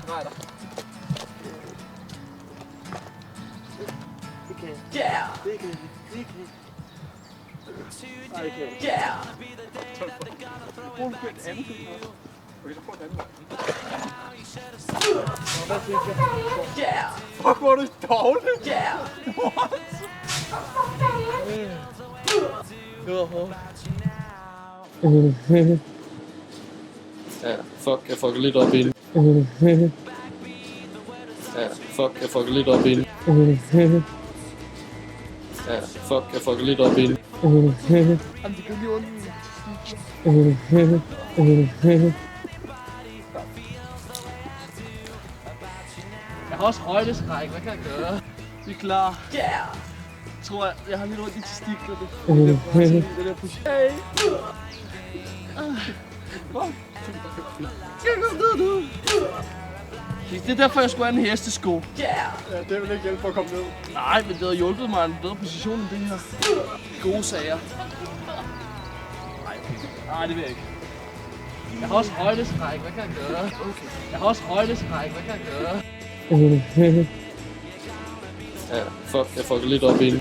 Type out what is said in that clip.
Nej da. Det kan jeg. Yeah! Det kan jeg. Det kan jeg. Nej, det kan jeg. Yeah! Brug et andet køkken. Okay, så prøv den anden vej. Hvad fik jeg? Yeah! Fuck, hvor er du dårlig! Yeah! Det var hårdt. Ja, fuck, jeg fucker lidt op i den. Ja, fuck, jeg fucker lidt op i den. Ja, fuck, jeg fucker lidt op i den. Jamen, det gør lige ondt i Jeg har også højdeskræk. Hvad kan jeg gøre? Vi er klar. Yeah! Jeg tror, jeg har lidt ondt i testiklerne. Det der push. Hey! Det er derfor, jeg skulle have en hestesko. Yeah! Ja, det vil ikke hjælpe for at komme ned. Nej, men det havde hjulpet mig en bedre position end det her. Gode sager. Nej, det vil jeg ikke. Jeg har også højdeskræk. Hvad kan jeg gøre? Okay. Jeg har også højdeskræk. Hvad kan jeg gøre? Ja, fuck, jeg fucker lidt op i den.